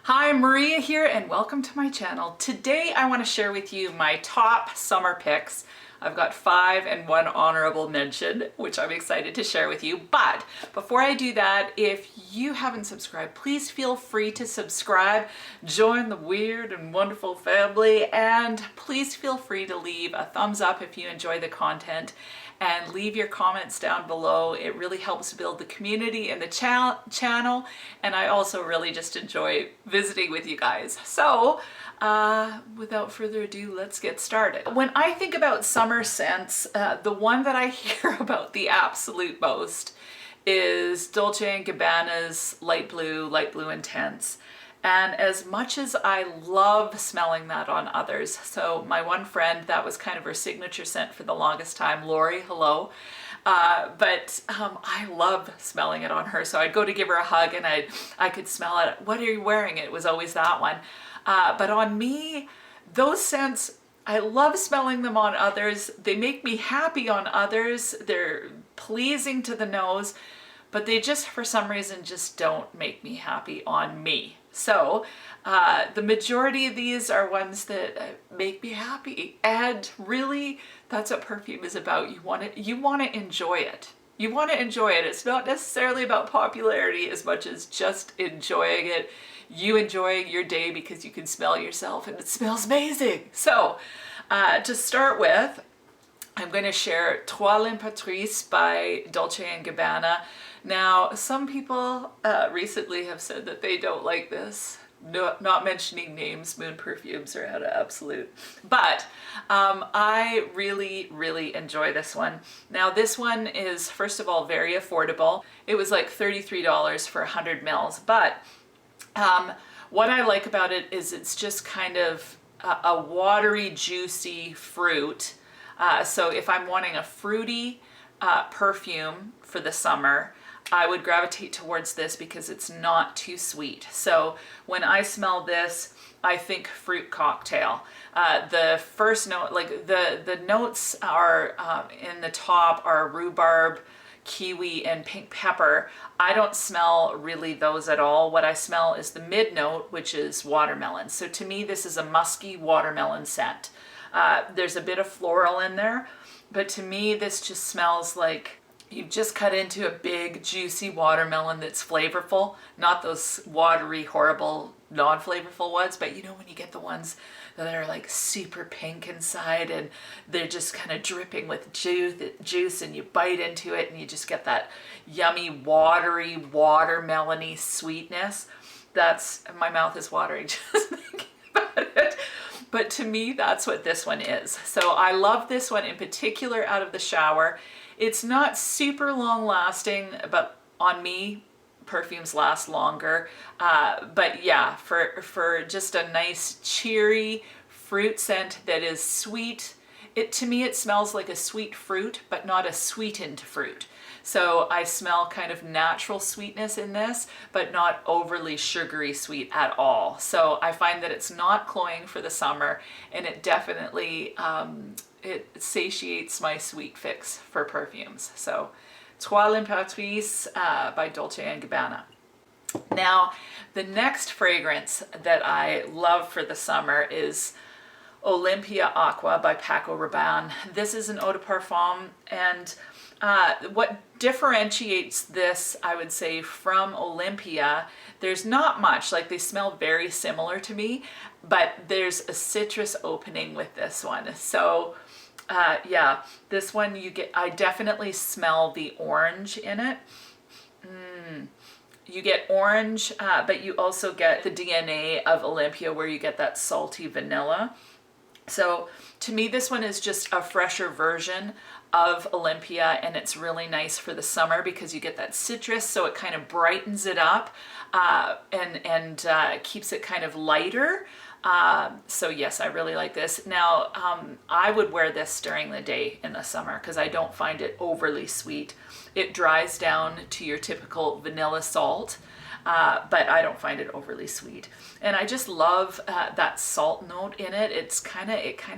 Hi, Maria here and welcome to my channel. Today I want to share with you my top summer picks. I've got 5 and 1 honorable mention, which I'm excited to share with you. But before I do that, if you haven't subscribed, please feel free to subscribe, join the weird and wonderful family, and please feel free to leave a thumbs up if you enjoy the content and leave your comments down below. It really helps build the community and the channel, and I also really just enjoy visiting with you guys. So without further ado, let's get started. When I think about summer scents, the one that I hear about the absolute most is Dolce&Gabbana's Light Blue Intense. And as much as I love smelling that on others, so my one friend, that was kind of her signature scent for the longest time, Lori, hello. I love smelling it on her. So I'd go to give her a hug and I could smell it. What are you wearing? It was always that one. But on me, those scents, I love smelling them on others. They make me happy on others. They're pleasing to the nose, but they just, for some reason, just don't make me happy on me. So the majority of these are ones that make me happy, and really that's what perfume is about. You want to enjoy it. You want to enjoy it. It's not necessarily about popularity as much as just enjoying it. You enjoying your day because you can smell yourself and it smells amazing. So to start with, I'm going to share Trois L'Impératrice by Dolce&Gabbana. Now, some people recently have said that they don't like this. No, not mentioning names, Moon Perfumes are at an absolute. But I really, really enjoy this one. Now, this one is, first of all, very affordable. It was like $33 for 100 mils. But what I like about it is it's just kind of a watery, juicy fruit. So if I'm wanting a fruity perfume for the summer, I would gravitate towards this because it's not too sweet. So when I smell this, I think fruit cocktail. The first note, like the notes are in the top are rhubarb, kiwi, and pink pepper. I don't smell really those at all. What I smell is the mid note, which is watermelon. So to me, this is a musky watermelon scent. There's a bit of floral in there, but to me, this just smells like you've just cut into a big, juicy watermelon that's flavorful. Not those watery, horrible, non-flavorful ones, but you know when you get the ones that are like super pink inside and they're just kind of dripping with juice and you bite into it and you just get that yummy, watery, watermelony sweetness. That's, my mouth is watering just thinking about it. But to me, that's what this one is. So I love this one in particular out of the shower. It's not super long lasting, but on me, perfumes last longer. But yeah, for just a nice cheery fruit scent that is sweet, to me it smells like a sweet fruit, but not a sweetened fruit. So I smell kind of natural sweetness in this, but not overly sugary sweet at all. So I find that it's not cloying for the summer, and it definitely it satiates my sweet fix for perfumes. So Trois L'Impératrice by Dolce&Gabbana. Now, the next fragrance that I love for the summer is Olympea Aqua by Paco Rabban. This is an eau de parfum, and what differentiates this, I would say, from Olympea, there's not much. Like, they smell very similar to me, but there's a citrus opening with this one. So yeah, this one I definitely smell the orange in it. You get orange, but you also get the DNA of Olympea where you get that salty vanilla. So to me, this one is just a fresher version of Olympea, and it's really nice for the summer because you get that citrus, so it kind of brightens it up and keeps it kind of lighter. So yes, I really like this. Now, I would wear this during the day in the summer because I don't find it overly sweet. It dries down to your typical vanilla salt, but I don't find it overly sweet. And I just love that salt note in it. It kind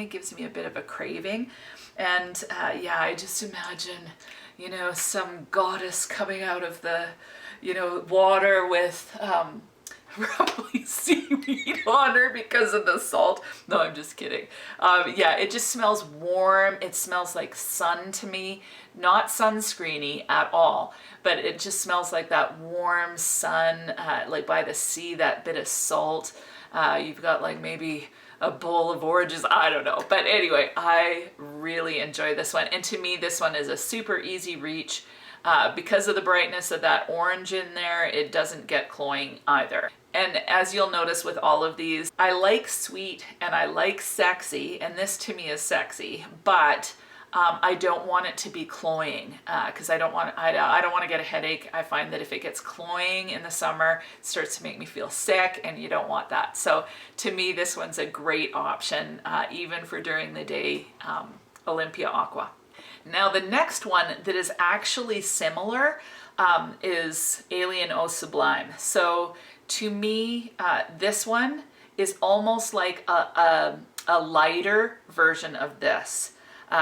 of gives me a bit of a craving. And yeah, I just imagine, you know, some goddess coming out of the, you know, water with probably seaweed on her because of the salt. No, I'm just kidding. Yeah, it just smells warm. It smells like sun to me, not sunscreeny at all, but it just smells like that warm sun, like by the sea, that bit of salt. You've got like maybe a bowl of oranges, I don't know. But anyway, I really enjoy this one. And to me, this one is a super easy reach. Because of the brightness of that orange in there, it doesn't get cloying either. And as you'll notice with all of these, I like sweet and I like sexy, and this to me is sexy, but I don't want it to be cloying because I don't want to get a headache. I find that if it gets cloying in the summer, it starts to make me feel sick, and you don't want that. So to me, this one's a great option, even for during the day, Olympea Aqua. Now the next one that is actually similar is Alien Eau Sublime. So to me, this one is almost like a lighter version of this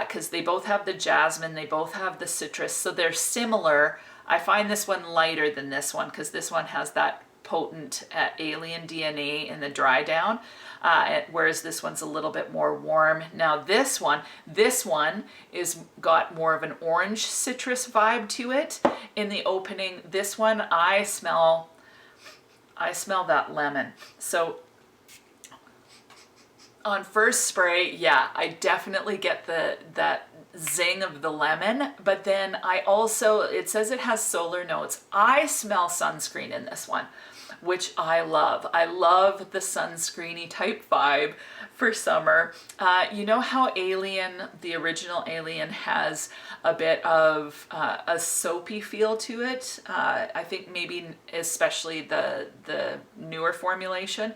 because they both have the jasmine, they both have the citrus, so they're similar. I find this one lighter than this one because this one has that potent alien DNA in the dry down, whereas this one's a little bit more warm. Now this one is got more of an orange citrus vibe to it in the opening. This one I smell that lemon. So on first spray, yeah, I definitely get that zing of the lemon, but then I also, it says it has solar notes. I smell sunscreen in this one, which I love. I love the sunscreeny type vibe for summer. You know how Alien, the original Alien, has a bit of a soapy feel to it? I think maybe especially the newer formulation.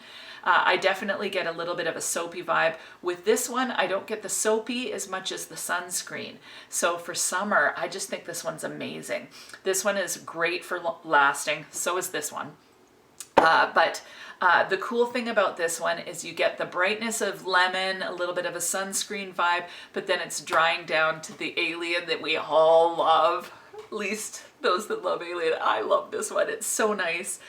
I definitely get a little bit of a soapy vibe. With this one, I don't get the soapy as much as the sunscreen. So for summer, I just think this one's amazing. This one is great for lasting. So is this one. But the cool thing about this one is you get the brightness of lemon, a little bit of a sunscreen vibe, but then it's drying down to the Alien that we all love, at least those that love Alien. I love this one. It's so nice.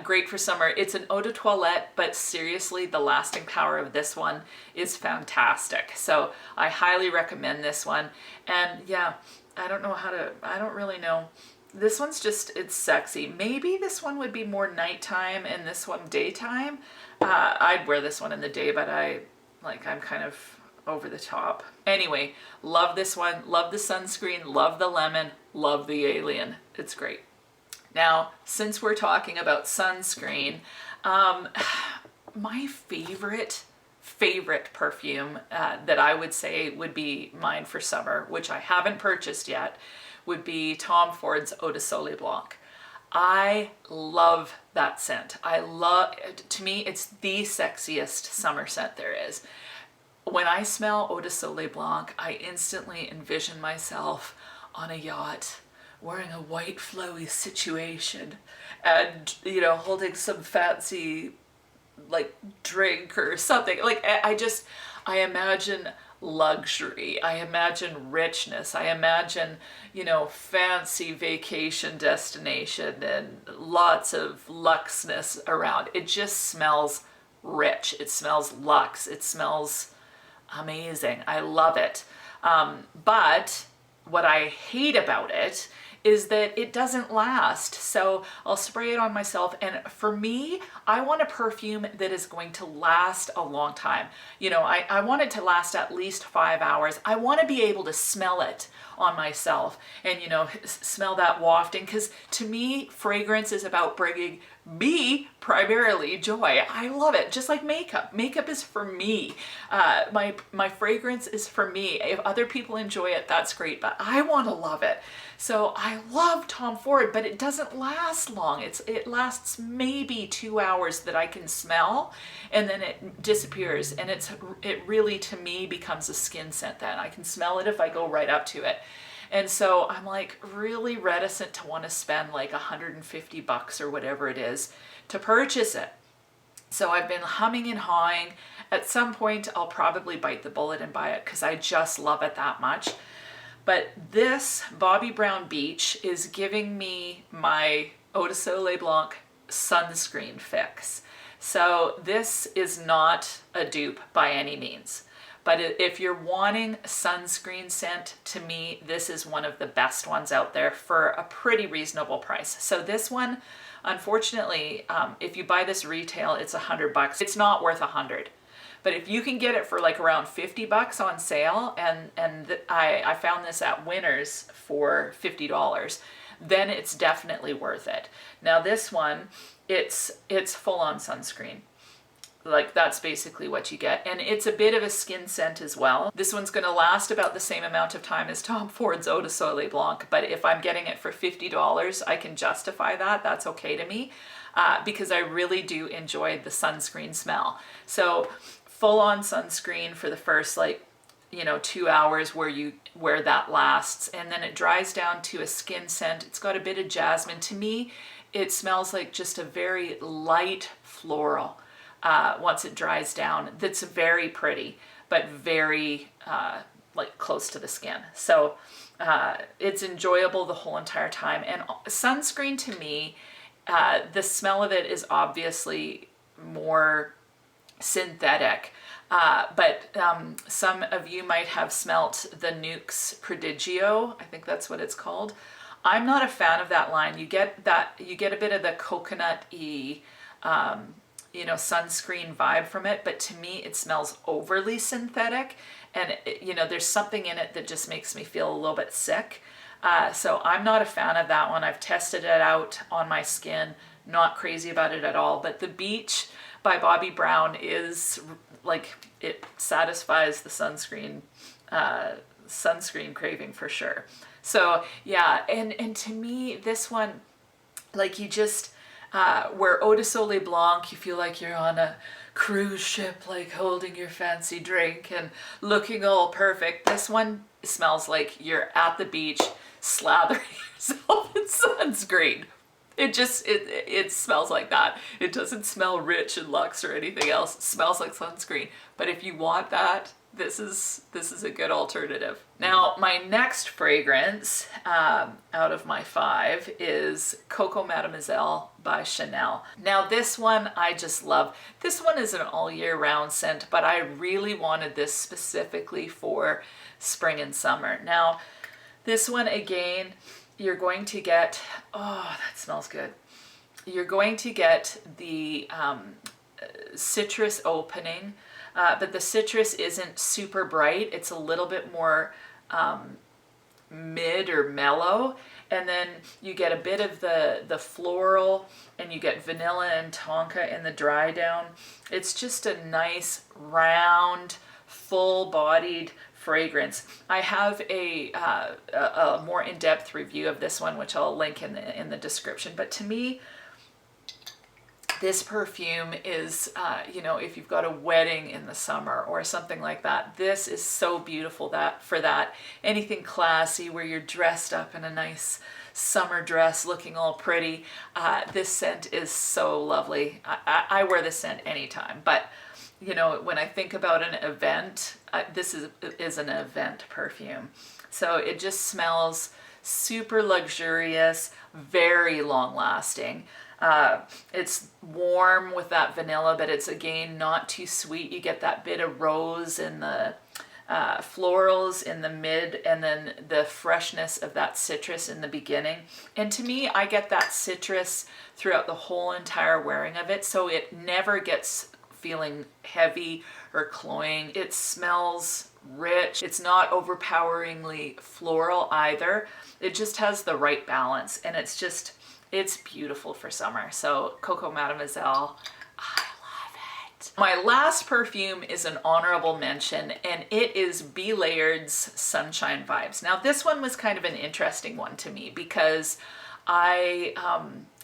Great for summer. It's an eau de toilette, but seriously, the lasting power of this one is fantastic. So I highly recommend this one. And yeah, I don't really know. This one's just, it's sexy. Maybe this one would be more nighttime and this one daytime. I'd wear this one in the day, but I'm kind of over the top. Anyway, love this one, love the sunscreen, love the lemon, love the Alien. It's great. Now, since we're talking about sunscreen, my favorite perfume that I would say would be mine for summer, which I haven't purchased yet, would be Tom Ford's Eau de Soleil Blanc. I love that scent. To me, it's the sexiest summer scent there is. When I smell Eau de Soleil Blanc, I instantly envision myself on a yacht, wearing a white flowy situation and, you know, holding some fancy like drink or something. Like I imagine luxury, I imagine richness, I imagine, you know, fancy vacation destination and lots of luxness around. It just smells rich, it smells luxe, it smells amazing. I love it. But what I hate about it is that it doesn't last. So I'll spray it on myself, and for me, I want a perfume that is going to last a long time. You know, I want it to last at least 5 hours. I want to be able to smell it on myself and, you know, smell that wafting, because to me, fragrance is about bringing me primarily joy. I love it, just like makeup. Makeup is for me. My fragrance is for me. If other people enjoy it, that's great, but I want to love it. So I love Tom Ford, but it doesn't last long. It lasts maybe 2 hours that I can smell, and then it disappears, and it really, to me, becomes a skin scent then. I can smell it if I go right up to it. And so I'm like really reticent to want to spend like $150 or whatever it is to purchase it. So I've been humming and hawing. At some point, I'll probably bite the bullet and buy it because I just love it that much. But this Bobbi Brown Beach is giving me my Eau de Soleil Blanc sunscreen fix. So this is not a dupe by any means. But if you're wanting a sunscreen scent, to me, this is one of the best ones out there for a pretty reasonable price. So this one, unfortunately, if you buy this retail, it's $100. It's not worth $100. But if you can get it for like around $50 on sale, and I found this at Winners for $50, then it's definitely worth it. Now this one, it's full on sunscreen. Like that's basically what you get. And it's a bit of a skin scent as well. This one's gonna last about the same amount of time as Tom Ford's Eau de Soleil Blanc, but if I'm getting it for $50, I can justify that. That's okay to me because I really do enjoy the sunscreen smell. So full on sunscreen for the first 2 hours where that lasts, and then it dries down to a skin scent. It's got a bit of jasmine. To me, it smells like just a very light floral. Once it dries down, that's very pretty, but very close to the skin. So it's enjoyable the whole entire time. And sunscreen to me, the smell of it is obviously more synthetic. But some of you might have smelt the Nuxe Prodigio. I think that's what it's called. I'm not a fan of that line. You get a bit of the coconut-y, sunscreen vibe from it, but to me it smells overly synthetic, and there's something in it that just makes me feel a little bit sick. So I'm not a fan of that one. I've tested it out on my skin, not crazy about it at all. But the Beach by Bobbi Brown is it satisfies the sunscreen craving for sure. So yeah, and to me this one, you just where Eau de Soleil Blanc, you feel like you're on a cruise ship, holding your fancy drink and looking all perfect. This one smells like you're at the beach slathering yourself in sunscreen. It smells like that. It doesn't smell rich and luxe or anything else. It smells like sunscreen. But if you want that, this is a good alternative. Now, my next fragrance out of my 5 is Coco Mademoiselle by Chanel. Now this one I just love. This one is an all year round scent, but I really wanted this specifically for spring and summer. Now this one, again, you're going to get, oh, that smells good. You're going to get the citrus opening, but the citrus isn't super bright. It's a little bit more mid or mellow. And then you get a bit of the floral, and you get vanilla and tonka in the dry down. It's just a nice, round, full-bodied fragrance. I have a more in-depth review of this one, which I'll link in the description. But to me, this perfume is, if you've got a wedding in the summer or something like that, this is so beautiful for that. Anything classy where you're dressed up in a nice summer dress looking all pretty, this scent is so lovely. I wear this scent anytime, but when I think about an event, this is an event perfume. So it just smells super luxurious, very long lasting. It's warm with that vanilla, but it's again not too sweet. You get that bit of rose in the florals in the mid, and then the freshness of that citrus in the beginning. And to me, I get that citrus throughout the whole entire wearing of it, so it never gets feeling heavy or cloying. It smells rich. It's not overpoweringly floral either. It just has the right balance, and it's beautiful for summer. So Coco Mademoiselle, I love it. My last perfume is an honorable mention, and it is Be Layard's Sunshine Vibes. Now this one was kind of an interesting one to me because I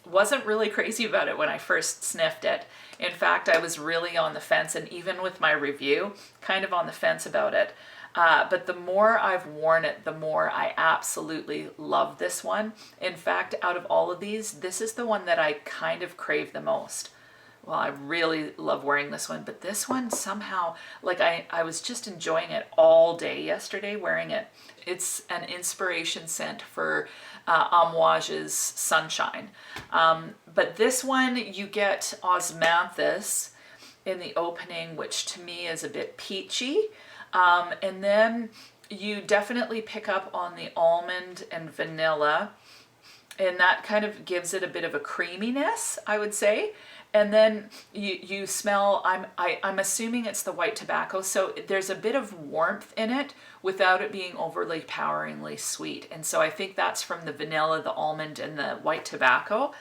wasn't really crazy about it when I first sniffed it. In fact, I was really on the fence, and even with my review, kind of on the fence about it. But the more I've worn it, the more I absolutely love this one. In fact, out of all of these, this is the one that I kind of crave the most. well, I really love wearing this one, but this one somehow, like I was just enjoying it all day yesterday wearing it. It's an inspiration scent for Amouage's Sunshine. But this one, you get osmanthus in the opening, which to me is a bit peachy. And then you definitely pick up on the almond and vanilla, and that kind of gives it a bit of a creaminess, I would say. And then you smell, I'm assuming it's the white tobacco, so there's a bit of warmth in it without it being overly poweringly sweet. And so I think that's from the vanilla, the almond, and the white tobacco.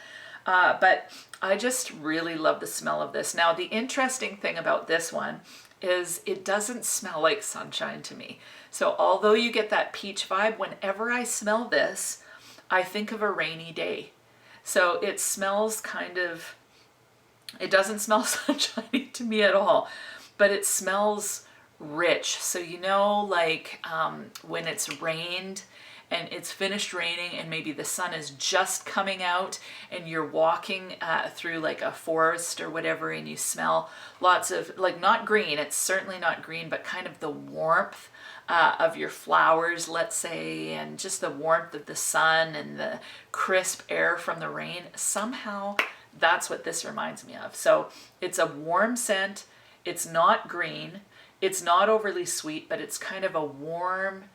But I just really love the smell of this. Now, the interesting thing about this one is it doesn't smell like sunshine to me. So although you get that peach vibe, whenever I smell this, I think of a rainy day. So it smells kind of, it doesn't smell sunshiny to me at all, but it smells rich. So you know, like when it's rained and it's finished raining and maybe the sun is just coming out and you're walking through like a forest or whatever, and you smell lots of, like, not green, it's certainly not green, but kind of the warmth of your flowers, let's say, and just the warmth of the sun and the crisp air from the rain. Somehow that's what this reminds me of. So it's a warm scent. It's not green. It's not overly sweet, but it's kind of a warm,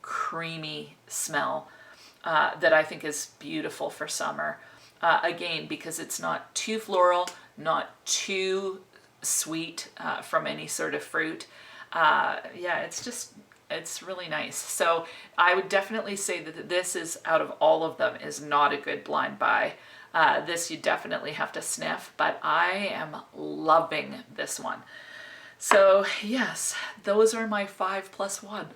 creamy smell that I think is beautiful for summer. Again, because it's not too floral, not too sweet from any sort of fruit. Yeah, it's really nice. So I would definitely say that this is, out of all of them, is not a good blind buy. This you definitely have to sniff, but I am loving this one. So yes, those are my 5+1.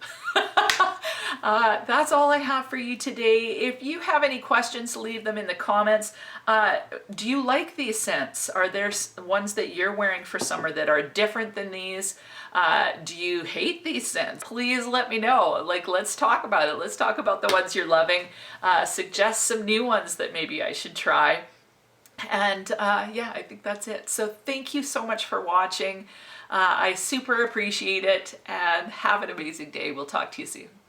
That's all I have for you today. If you have any questions, leave them in the comments. Do you like these scents? Are there ones that you're wearing for summer that are different than these? Do you hate these scents? Please let me know. Like, let's talk about it. Let's talk about the ones you're loving. Suggest some new ones that maybe I should try. And yeah, I think that's it. So thank you so much for watching. I super appreciate it, and have an amazing day. We'll talk to you soon.